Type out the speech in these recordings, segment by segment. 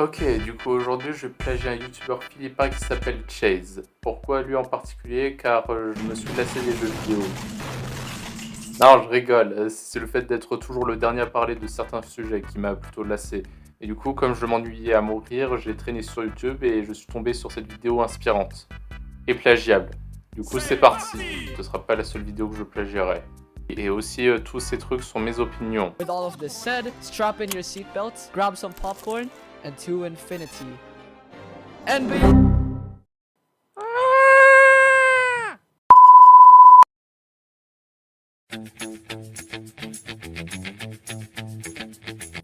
Ok, du coup aujourd'hui je plagie un youtubeur philippin qui s'appelle Chase. Pourquoi lui en particulier? Car je me suis lassé des jeux vidéo. Non, je rigole, c'est le fait d'être toujours le dernier à parler de certains sujets qui m'a plutôt lassé. Et du coup, comme je m'ennuyais à mourir, j'ai traîné sur YouTube et je suis tombé sur cette vidéo inspirante. Et plagiable. Du coup c'est parti, ce sera pas la seule vidéo que je plagierai. Et aussi, tous ces trucs sont mes opinions. With all of this said, strap in your seatbelts, grab some popcorn, and to infinity. And beyond.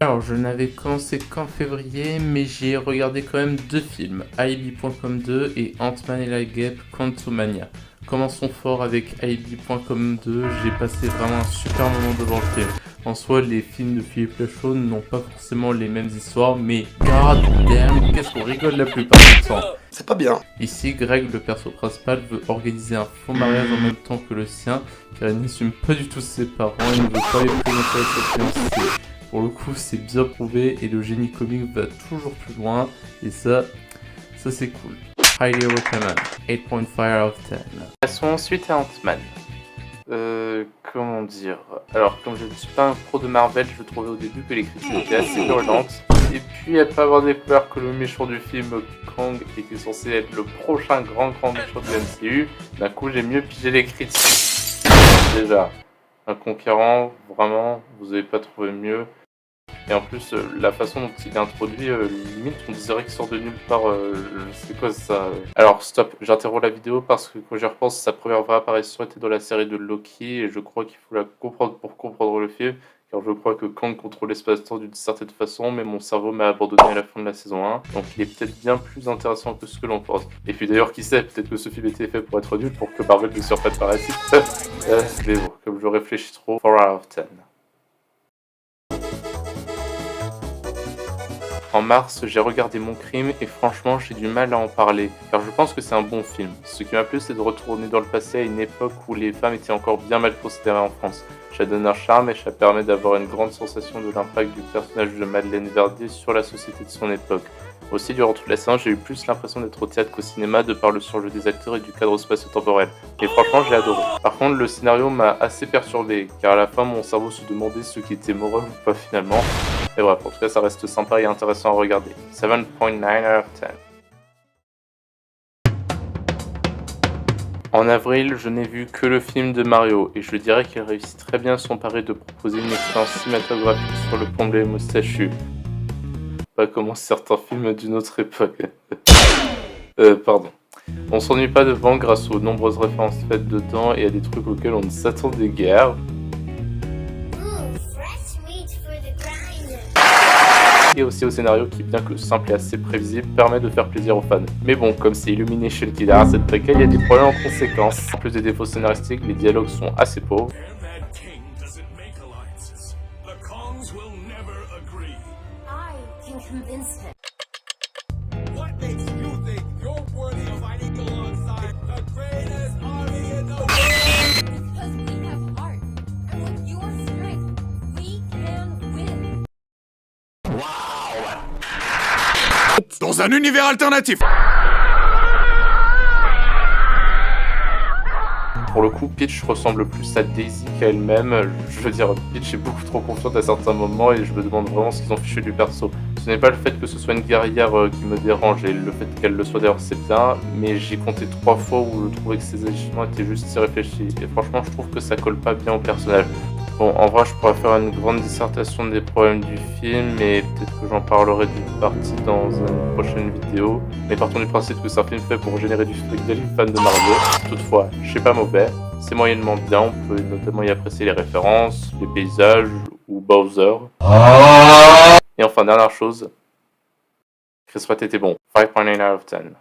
Alors, je n'avais commencé qu'en février, mais j'ai regardé quand même deux films, Alibi.com 2 et Ant-Man et la Guêpe Quantumania. Commençons fort avec Alibi.com 2, j'ai passé vraiment un super moment devant le film. En soi, les films de Philippe Lachaud n'ont pas forcément les mêmes histoires, mais god damn, qu'est-ce qu'on rigole la plupart du temps. C'est pas bien. Ici, Greg, le perso principal, veut organiser un faux mariage en même temps que le sien, car il n'assume pas du tout ses parents et ne veut pas les présenter à sa fiancée. Pour le coup, c'est bien prouvé et le génie comique va toujours plus loin, et ça c'est cool. Highly recommend. 8.5 out of 10. Passons ensuite à Ant-Man. Comment dire? Alors, comme je ne suis pas un pro de Marvel, je trouvais au début que les critiques étaient assez violentes. Et puis, après avoir découvert que le méchant du film, Kang, était censé être le prochain grand méchant de l'MCU, d'un coup, j'ai mieux pigé les critiques. Déjà, un conquérant, vraiment, vous avez pas trouvé mieux. Et en plus, la façon dont il est introduit, limite, on dirait qu'il sort de nulle part. C'est quoi ça? Alors, stop, j'interromps la vidéo parce que quand j'y repense, sa première vraie apparition était dans la série de Loki et je crois qu'il faut la comprendre pour comprendre le film. Car je crois que Kang contrôle l'espace-temps d'une certaine façon, mais mon cerveau m'a abandonné à la fin de la saison 1. Donc il est peut-être bien plus intéressant que ce que l'on pense. Et puis d'ailleurs, qui sait, peut-être que ce film était fait pour être nul, pour que Marvel ne surfasse pas parasite. Mais bon, comme je réfléchis trop, 4 out of 10. En mars, j'ai regardé Mon Crime et franchement, j'ai du mal à en parler, car je pense que c'est un bon film. Ce qui m'a plu, c'est de retourner dans le passé à une époque où les femmes étaient encore bien mal considérées en France. Ça donne un charme et ça permet d'avoir une grande sensation de l'impact du personnage de Madeleine Verdier sur la société de son époque. Aussi, durant toute la séance, j'ai eu plus l'impression d'être au théâtre qu'au cinéma de par le surjeu des acteurs et du cadre spatio-temporel. Et franchement, j'ai adoré. Par contre, le scénario m'a assez perturbé, car à la fin, mon cerveau se demandait ce qui était moral ou pas finalement. Et bref, en tout cas, ça reste sympa et intéressant à regarder. 7.9 out of 10. En avril, je n'ai vu que le film de Mario, et je dirais qu'il réussit très bien son pari de proposer une expérience cinématographique sur le pont des moustachus. Pas comme certains films d'une autre époque. Pardon. On s'ennuie pas devant grâce aux nombreuses références faites dedans et à des trucs auxquels on ne s'attendait guère. Et aussi au scénario qui, bien que simple et assez prévisible, permet de faire plaisir aux fans. Mais bon, comme c'est Illumination qui derrière cette préquelle, il y a des problèmes en conséquence. En plus des défauts scénaristiques, les dialogues sont assez pauvres. Dans un univers alternatif. Pour le coup, Peach ressemble plus à Daisy qu'à elle-même. Je veux dire, Peach est beaucoup trop confiante à certains moments et je me demande vraiment ce qu'ils ont fichu du perso. Ce n'est pas le fait que ce soit une guerrière qui me dérange et le fait qu'elle le soit d'ailleurs c'est bien, mais j'ai compté 3 fois où je trouvais que ses agissements étaient juste irréfléchis. Et franchement, je trouve que ça colle pas bien au personnage. Bon, en vrai, je pourrais faire une grande dissertation des problèmes du film, mais peut-être que j'en parlerai d'une partie dans une prochaine vidéo. Mais partons du principe que c'est un film fait pour générer du fric dès les fans de Mario. Toutefois, c'est pas mauvais, c'est moyennement bien, on peut notamment y apprécier les références, les paysages ou Bowser. Et enfin, dernière chose, Chris Pratt était bon, 5.9 out of 10.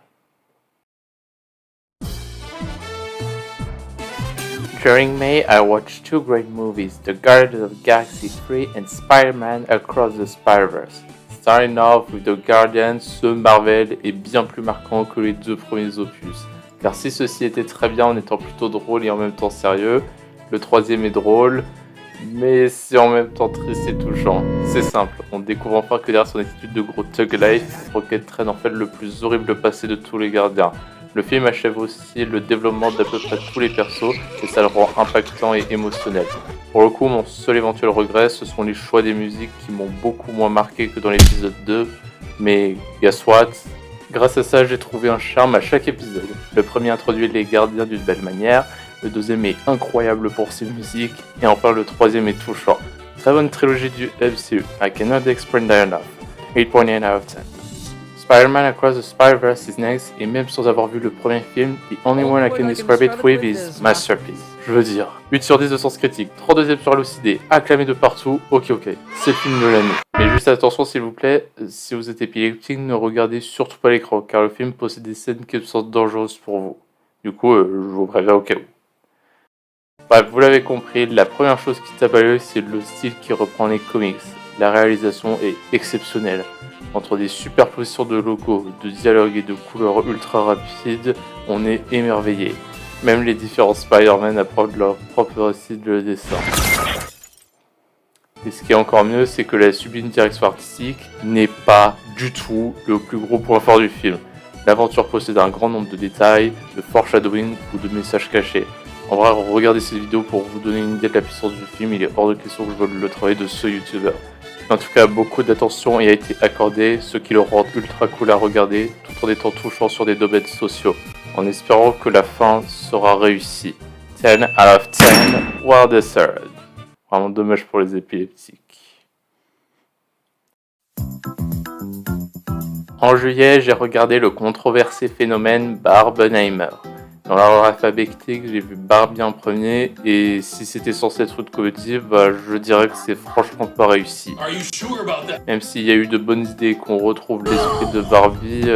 During May, I watched two great movies, The Guardians of the Galaxy 3 and Spider-Man Across the Spider-Verse. Starting off with The Guardians, ce Marvel est bien plus marquant que les deux premiers opus. Car si ceci était très bien en étant plutôt drôle et en même temps sérieux, le troisième est drôle, mais c'est en même temps triste et touchant. C'est simple, on découvre enfin que derrière son attitude de gros thug life, Rocket traîne en fait le plus horrible passé de tous les gardiens. Le film achève aussi le développement d'à peu près tous les persos et ça le rend impactant et émotionnel. Pour le coup, mon seul éventuel regret, ce sont les choix des musiques qui m'ont beaucoup moins marqué que dans l'épisode 2, mais guess what? Grâce à ça, j'ai trouvé un charme à chaque épisode. Le premier introduit les gardiens d'une belle manière, le deuxième est incroyable pour ses musiques, et enfin le troisième est touchant. Très bonne trilogie du MCU, I cannot explain that enough. 8.9 out of 10. Spider-Man Across the Spider-Verse is next, et même sans avoir vu le premier film, the only one I can describe it with is masterpiece. Je veux dire, 8 sur 10 de sens critique, 32e sur l'OCD, acclamé de partout, ok, c'est le film de l'année. Mais juste attention s'il vous plaît, si vous êtes épileptique, ne regardez surtout pas l'écran, car le film possède des scènes qui sont dangereuses pour vous. Du coup, je vous préviens au cas où. Bref, vous l'avez compris, la première chose qui tape à l'œil, c'est le style qui reprend les comics. La réalisation est exceptionnelle. Entre des superpositions de logos, de dialogues et de couleurs ultra rapides, on est émerveillé. Même les différents Spider-Man apportent leur propre style de dessin. Et ce qui est encore mieux, c'est que la sublime direction artistique n'est pas du tout le plus gros point fort du film. L'aventure possède un grand nombre de détails, de foreshadowing ou de messages cachés. En vrai, regardez cette vidéo pour vous donner une idée de la puissance du film, il est hors de question que je vole le travail de ce youtubeur. En tout cas, beaucoup d'attention y a été accordée, ce qui le rend ultra cool à regarder, tout en étant touchant sur des domaines sociaux, en espérant que la fin sera réussie. 10 out of 10, well deserved. Vraiment dommage pour les épileptiques. En juillet, j'ai regardé le controversé phénomène Barbenheimer. Dans l'ordre alphabétique, j'ai vu Barbie en premier, et si c'était censé être une comédie, je dirais que c'est franchement pas réussi. Même s'il y a eu de bonnes idées et qu'on retrouve l'esprit de Barbie,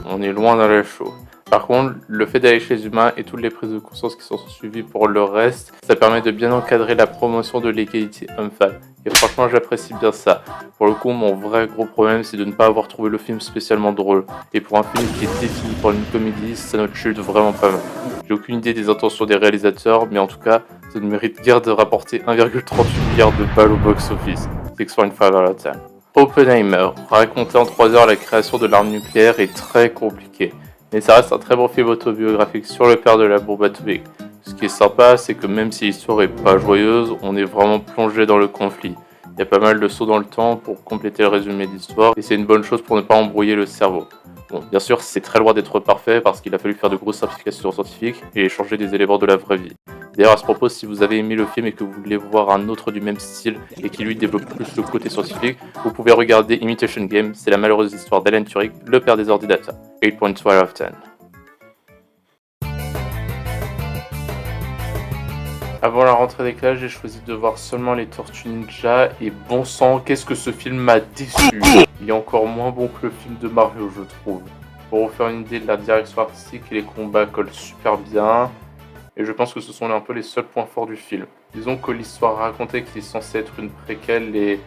on est loin dans la show. Par contre, le fait d'aller chez les humains et toutes les prises de conscience qui sont suivies pour le reste, ça permet de bien encadrer la promotion de l'égalité homme-femme. Et franchement, j'apprécie bien ça. Pour le coup, mon vrai gros problème, c'est de ne pas avoir trouvé le film spécialement drôle. Et pour un film qui est défini pour une comédie, ça note chute vraiment pas mal. J'ai aucune idée des intentions des réalisateurs, mais en tout cas, ça ne mérite guère de rapporter 1,38 milliard de balles au box-office. 6.5 out of 10. Oppenheimer, raconter en 3 heures la création de l'arme nucléaire est très compliqué. Mais ça reste un très bon film autobiographique sur le père de la bombe atomique. Ce qui est sympa, c'est que même si l'histoire est pas joyeuse, on est vraiment plongé dans le conflit. Il y a pas mal de sauts dans le temps pour compléter le résumé de l'histoire, et c'est une bonne chose pour ne pas embrouiller le cerveau. Bon, bien sûr, c'est très loin d'être parfait parce qu'il a fallu faire de grosses simplifications scientifiques et changer des éléments de la vraie vie. D'ailleurs, à ce propos, si vous avez aimé le film et que vous voulez voir un autre du même style et qui lui développe plus le côté scientifique, vous pouvez regarder Imitation Game, c'est la malheureuse histoire d'Alan Turing, le père des ordinateurs. 8.2 out of 10. Avant la rentrée des classes, j'ai choisi de voir seulement les Tortues Ninja et bon sang, qu'est-ce que ce film m'a déçu. Il est encore moins bon que le film de Mario, je trouve. Pour vous faire une idée de la direction artistique, les combats collent super bien. Et je pense que ce sont un peu les seuls points forts du film. Disons que l'histoire racontée, qui est censée être une préquelle, est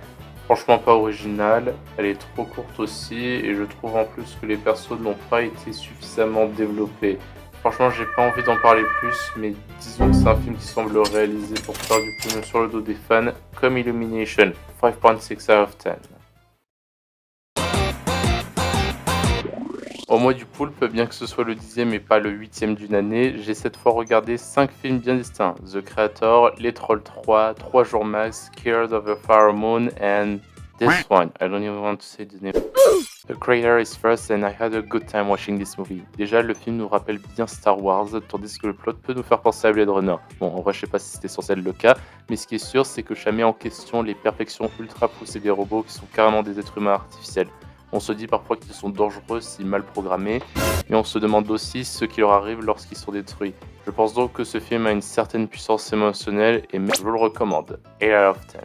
franchement pas originale. Elle est trop courte aussi, et je trouve en plus que les persos n'ont pas été suffisamment développés. Franchement, j'ai pas envie d'en parler plus, mais disons que c'est un film qui semble réalisé pour faire du pognon sur le dos des fans, comme Illumination, 5.6 out of 10. Au mois du poulpe, bien que ce soit le 10e et pas le 8e d'une année, j'ai cette fois regardé 5 films bien distincts. The Creator, Les Trolls 3, 3 jours max, Scared of the Fire Moon, and this one. I don't even want to say the name. The Creator is first and I had a good time watching this movie. Déjà, le film nous rappelle bien Star Wars, tandis que le plot peut nous faire penser à Blade Runner. Bon, en vrai, je sais pas si c'était censé être le cas, mais ce qui est sûr, c'est que ça met en question les perfections ultra poussées des robots qui sont carrément des êtres humains artificiels. On se dit parfois qu'ils sont dangereux si mal programmés, mais on se demande aussi ce qui leur arrive lorsqu'ils sont détruits. Je pense donc que ce film a une certaine puissance émotionnelle et je vous le recommande. 8 out of 10.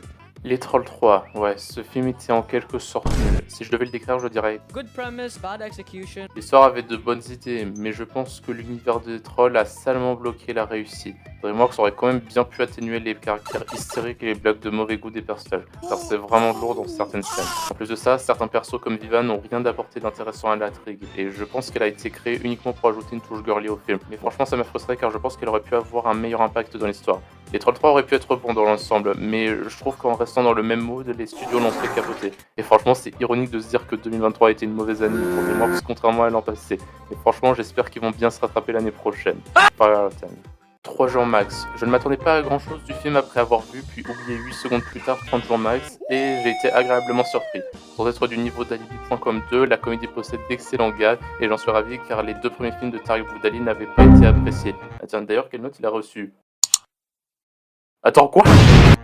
Les Trolls 3, ouais, ce film était en quelque sorte nul. Si je devais le décrire, je dirais... Good premise, bad execution. L'histoire avait de bonnes idées, mais je pense que l'univers des Trolls a salement bloqué la réussite. Vraiment que ça aurait quand même bien pu atténuer les caractères hystériques et les blagues de mauvais goût des personnages, car c'est vraiment lourd dans certaines scènes. En plus de ça, certains persos comme Viva n'ont rien d'apporté d'intéressant à l'intrigue, et je pense qu'elle a été créée uniquement pour ajouter une touche girly au film. Mais franchement, ça m'a frustré car je pense qu'elle aurait pu avoir un meilleur impact dans l'histoire. Les Trolls 3 auraient pu être bons dans l'ensemble, mais je trouve qu'en restant dans le même mood, les studios l'ont fait capoter. Et franchement, c'est ironique de se dire que 2023 a été une mauvaise année pour DreamWorks contrairement à l'an passé. Et franchement, j'espère qu'ils vont bien se rattraper l'année prochaine. 3 jours max. Je ne m'attendais pas à grand chose du film après avoir vu, puis oublié 8 secondes plus tard 30 jours max, et j'ai été agréablement surpris. Sans être du niveau d'Alibi.com 2, la comédie possède d'excellents gags, et j'en suis ravi car les 2 premiers films de Tariq Boudali n'avaient pas été appréciés. Attends, d'ailleurs, quelle note il a reçu? Attends, quoi?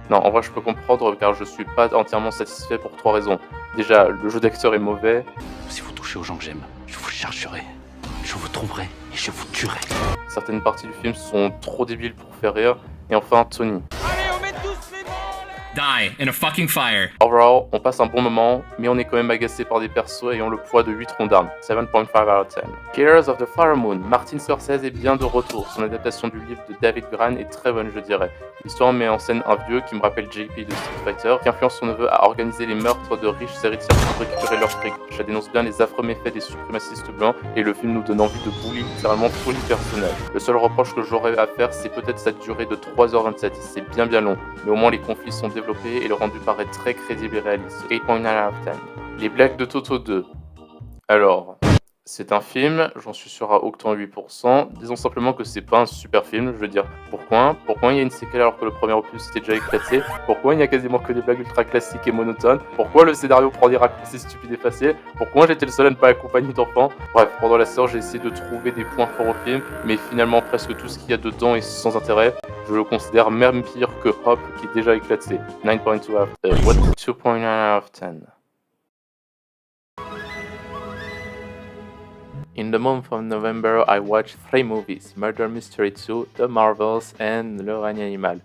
Non, en vrai, je peux comprendre car je suis pas entièrement satisfait pour 3 raisons. Déjà, le jeu d'acteur est mauvais. Si vous touchez aux gens que j'aime, je vous chargerai, je vous trouverai et je vous tuerai. Certaines parties du film sont trop débiles pour faire rire. Et enfin, Tony. Die in a fucking fire. Overall, on passe un bon moment, mais on est quand même agacé par des persos ayant le poids de 8 troncs d'armes. 7.5 out of 10. Killers of the Flower Moon. Martin Scorsese est bien de retour. Son adaptation du livre de David Gran est très bonne, je dirais. L'histoire met en scène un vieux qui me rappelle JP de Street Fighter, qui influence son neveu à organiser les meurtres de riches héritiers pour récupérer leur fric. Ça dénonce bien les affreux méfaits des suprémacistes blancs, et le film nous donne envie de bully littéralement tous les personnages. Le seul reproche que j'aurais à faire, c'est peut-être sa durée de 3h27. C'est bien long, mais au moins les conflits sont développés et le rendu paraît très crédible et réaliste. 8.9 out of 10. Les blagues de Toto 2. Alors, c'est un film, j'en suis sûr à octant 8%. Disons simplement que c'est pas un super film, je veux dire. Pourquoi il y a une séquelle alors que le premier opus était déjà éclaté? Pourquoi il n'y a quasiment que des blagues ultra classiques et monotones? Pourquoi le scénario prend des raccourcis stupides et faciles? Pourquoi j'étais le seul à ne pas accompagner d'enfants? Bref, pendant la séance, j'ai essayé de trouver des points forts au film, mais finalement presque tout ce qu'il y a dedans est sans intérêt. Je le considère même pire que Hop qui est déjà éclaté. 9.2 out of 10. What? 2.9 out of 10. In the month of November, I watched 3 movies, Murder Mystery 2, The Marvels, and Le Règne Animal.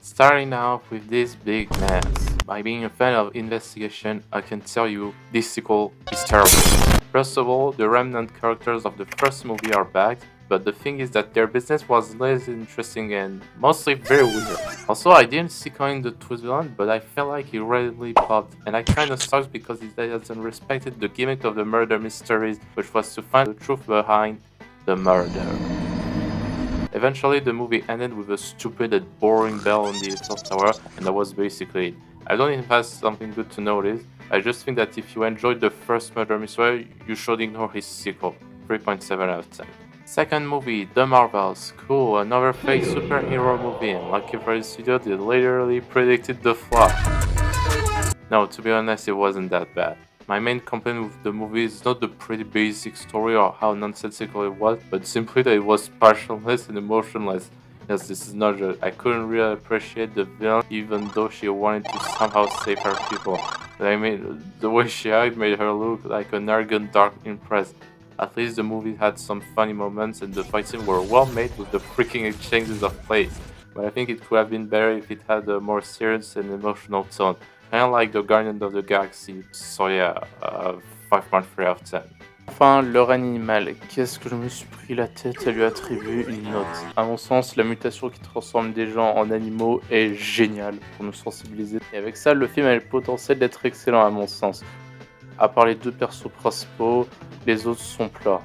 Starting off with this big mess. By being a fan of investigation, I can tell you this sequel is terrible. First of all, the remnant characters of the first movie are back, but the thing is that their business was less interesting and mostly very weird. Also, I didn't see coming the twist villain, but I felt like he readily popped, and I kinda sucks because he hasn't respected the gimmick of the murder mysteries, which was to find the truth behind the murder. Eventually, the movie ended with a stupid and boring bell on the Eiffel Tower, and that was basically it. I don't think that's something good to notice. I just think that if you enjoyed the first murder mystery, you should ignore his sequel. 3.7 out of 10. Second movie, The Marvels. Cool, another fake superhero movie, and lucky for the studio, they literally predicted the flop. No, to be honest, it wasn't that bad. My main complaint with the movie is not the pretty basic story or how nonsensical it was, but simply that it was passionless and emotionless. Yes, this is not good. I couldn't really appreciate the villain even though she wanted to somehow save her people. But I mean, the way she acted made her look like an arrogant dark impress. At least the movie had some funny moments and the fighting were well made with the freaking exchanges of plays. But I think it could have been better if it had a more serious and emotional tone. Kind of like the Guardians of the Galaxy. So yeah, 5.3 out of 10. Enfin, Le Règne Animal. Qu'est-ce que je me suis pris la tête à lui attribuer une note. À mon sens, la mutation qui transforme des gens en animaux est géniale pour nous sensibiliser. Et avec ça, le film a le potentiel d'être excellent à mon sens. À part les 2 persos principaux, les autres sont plats.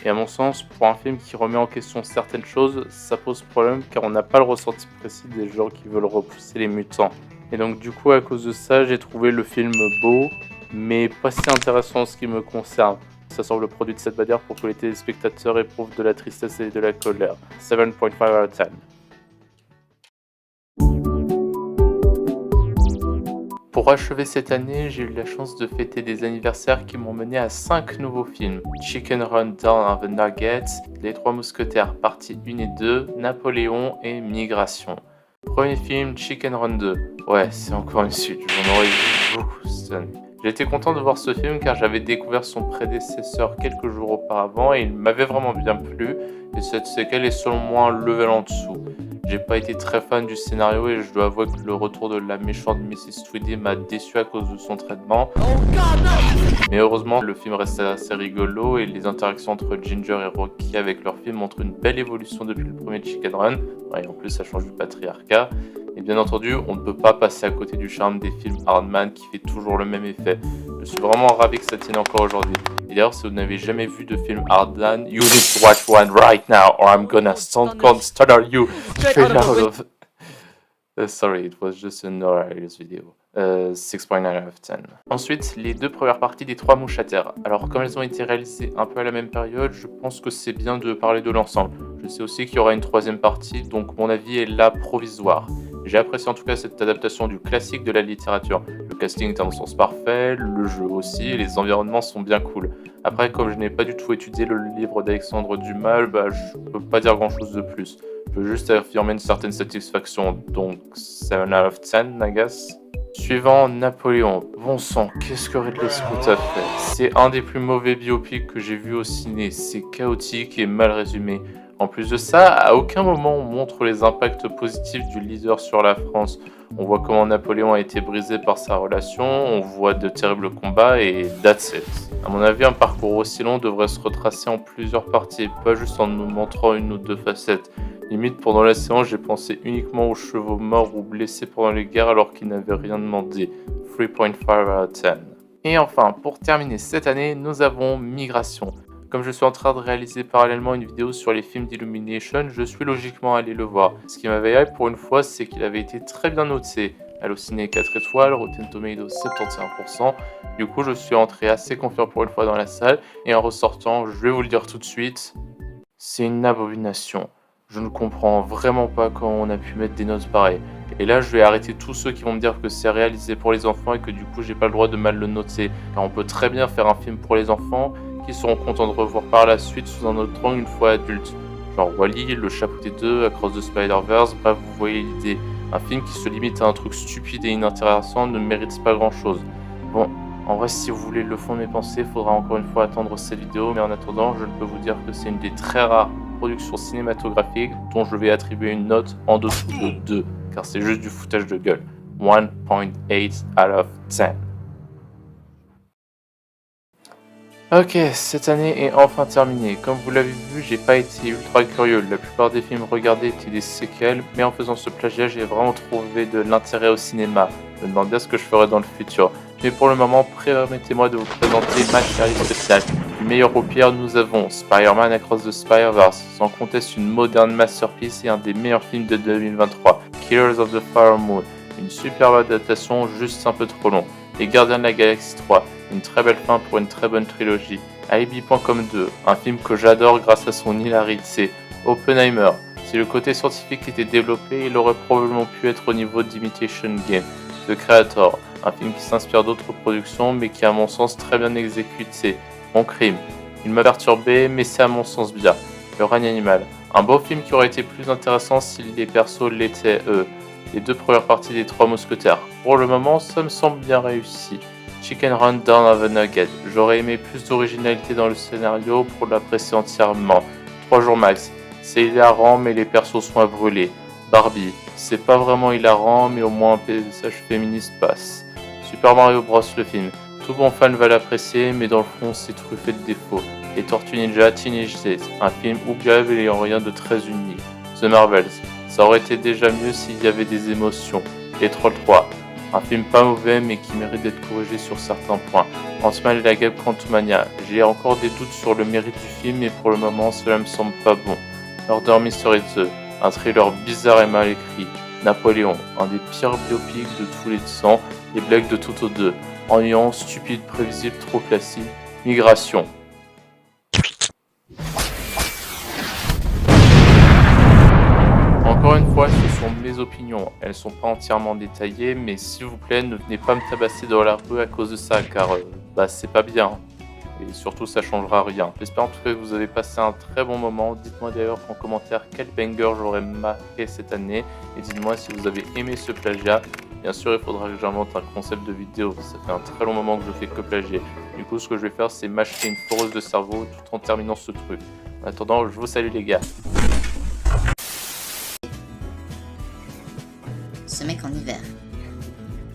Et à mon sens, pour un film qui remet en question certaines choses, ça pose problème car on n'a pas le ressenti précis des gens qui veulent repousser les mutants. Et donc du coup, à cause de ça, j'ai trouvé le film beau, mais pas si intéressant en ce qui me concerne. Ça semble le produit de cette manière pour que les téléspectateurs éprouvent de la tristesse et de la colère. 7.5 out of 10. Pour achever cette année, j'ai eu la chance de fêter des anniversaires qui m'ont mené à 5 nouveaux films. Chicken Run Down of the Nuggets, Les 3 Mousquetaires partie 1 et 2, Napoléon et Migration. Premier film, Chicken Run 2. Ouais, c'est encore une suite, j'en aurais vu beaucoup cette année. J'étais content de voir ce film car j'avais découvert son prédécesseur quelques jours auparavant et il m'avait vraiment bien plu. Et cette séquelle est selon moi un level en dessous. J'ai pas été très fan du scénario et je dois avouer que le retour de la méchante Mrs. Tweedy m'a déçu à cause de son traitement. Mais heureusement, le film reste assez rigolo et les interactions entre Ginger et Rocky avec leur film montrent une belle évolution depuis le premier Chicken Run. Ouais, et en plus, ça change du patriarcat. Et bien entendu, on ne peut pas passer à côté du charme des films Hardman qui fait toujours le même effet. Je suis vraiment ravi que ça tienne encore aujourd'hui. Et d'ailleurs, si vous n'avez jamais vu de film Hardman, you need to watch one right now or I'm gonna stutter you straight out of... sorry, it was just an hilarious video. 6.9 out of 10. Ensuite, les deux premières parties des Trois Mousquetaires. Alors, comme elles ont été réalisées un peu à la même période, je pense que c'est bien de parler de l'ensemble. Je sais aussi qu'il y aura une troisième partie, donc mon avis est là provisoire. J'ai apprécié en tout cas cette adaptation du classique de la littérature. Le casting est à mon sens parfait, le jeu aussi, et les environnements sont bien cool. Après, comme je n'ai pas du tout étudié le livre d'Alexandre Dumas, je peux pas dire grand chose de plus. Je peux juste affirmer une certaine satisfaction, donc 7 out of 10, I guess. Suivant, Napoléon. Bon sang, qu'est-ce que Ridley Scott a fait? C'est un des plus mauvais biopics que j'ai vu au ciné, c'est chaotique et mal résumé. En plus de ça, à aucun moment on montre les impacts positifs du leader sur la France. On voit comment Napoléon a été brisé par sa relation, on voit de terribles combats et that's it. A mon avis, un parcours aussi long devrait se retracer en plusieurs parties, pas juste en nous montrant une ou deux facettes. Limite, pendant la séance, j'ai pensé uniquement aux chevaux morts ou blessés pendant les guerres alors qu'ils n'avaient rien demandé. 3.5 out of 10. Et enfin, pour terminer cette année, nous avons Migration. Comme je suis en train de réaliser parallèlement une vidéo sur les films d'Illumination, je suis logiquement allé le voir. Ce qui m'avait hype pour une fois, c'est qu'il avait été très bien noté. Allociné 4 étoiles, Rotten Tomatoes 71%. Du coup, je suis entré assez confiant pour une fois dans la salle. Et en ressortant, je vais vous le dire tout de suite, c'est une abomination. Je ne comprends vraiment pas comment on a pu mettre des notes pareilles. Et là, je vais arrêter tous ceux qui vont me dire que c'est réalisé pour les enfants et que du coup, j'ai pas le droit de mal le noter. Car on peut très bien faire un film pour les enfants qui seront contents de revoir par la suite sous un autre angle une fois adultes. Genre Wall-E, Le Chapeauté 2, Across the Spider-Verse, bref, vous voyez l'idée. Un film qui se limite à un truc stupide et inintéressant ne mérite pas grand chose. Bon, en vrai, si vous voulez le fond de mes pensées, faudra encore une fois attendre cette vidéo, mais en attendant, je ne peux vous dire que c'est une des très rares productions cinématographiques dont je vais attribuer une note en dessous de 2, car c'est juste du foutage de gueule. 1.8 out of 10. Ok, cette année est enfin terminée. Comme vous l'avez vu, j'ai pas été ultra curieux. La plupart des films regardés étaient des séquelles, mais en faisant ce plagiat, j'ai vraiment trouvé de l'intérêt au cinéma. Je me demande bien ce que je ferai dans le futur. Mais pour le moment, permettez-moi de vous présenter ma série spéciale. Du meilleur au pire, nous avons Spider-Man Across the Spider-Verse, sans conteste une moderne masterpiece et un des meilleurs films de 2023. Killers of the Flower Moon, une superbe adaptation juste un peu trop long. Les Gardiens de la Galaxie 3, une très belle fin pour une très bonne trilogie. Alibi.com 2, un film que j'adore grâce à son hilarité. Oppenheimer, si le côté scientifique était développé, il aurait probablement pu être au niveau d'Imitation Game. The Creator, un film qui s'inspire d'autres productions mais qui est à mon sens très bien exécuté. Mon Crime, il m'a perturbé mais c'est à mon sens bien. Le règne animal, un beau film qui aurait été plus intéressant si les persos l'étaient eux. Les deux premières parties des Trois Mousquetaires. Pour le moment, ça me semble bien réussi. Chicken Run Down of a Nugget. J'aurais aimé plus d'originalité dans le scénario pour l'apprécier entièrement. 3 jours max. C'est hilarant, mais les persos sont à brûler. Barbie. C'est pas vraiment hilarant, mais au moins un message féministe passe. Super Mario Bros. Le film. Tout bon fan va l'apprécier, mais dans le fond, c'est truffé de défauts. Les Tortues Ninja Teenage Days. Un film oubliable et ayant rien de très unique. The Marvels. Ça aurait été déjà mieux s'il y avait des émotions. Les Trolls 3, un film pas mauvais mais qui mérite d'être corrigé sur certains points. Ant-Man et la Guêpe Quantumania, j'ai encore des doutes sur le mérite du film mais pour le moment cela me semble pas bon. Murder Mystery 2, un thriller bizarre et mal écrit. Napoléon, un des pires biopics de tous les temps. Les blagues de Toto 2, ennuyant, stupide, prévisible, trop classique. Migration. Encore une fois, ce sont mes opinions, elles sont pas entièrement détaillées, mais s'il vous plaît, ne venez pas me tabasser dans la rue à cause de ça, car c'est pas bien. Et surtout, ça changera rien. J'espère en tout cas que vous avez passé un très bon moment. Dites-moi d'ailleurs en commentaire quel banger j'aurais marqué cette année, et dites-moi si vous avez aimé ce plagiat. Bien sûr, il faudra que j'invente un concept de vidéo, ça fait un très long moment que je fais que plagier. Du coup, ce que je vais faire, c'est m'acheter une foreuse de cerveau tout en terminant ce truc. En attendant, je vous salue les gars. mec en hiver.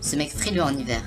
Ce mec frileux en hiver.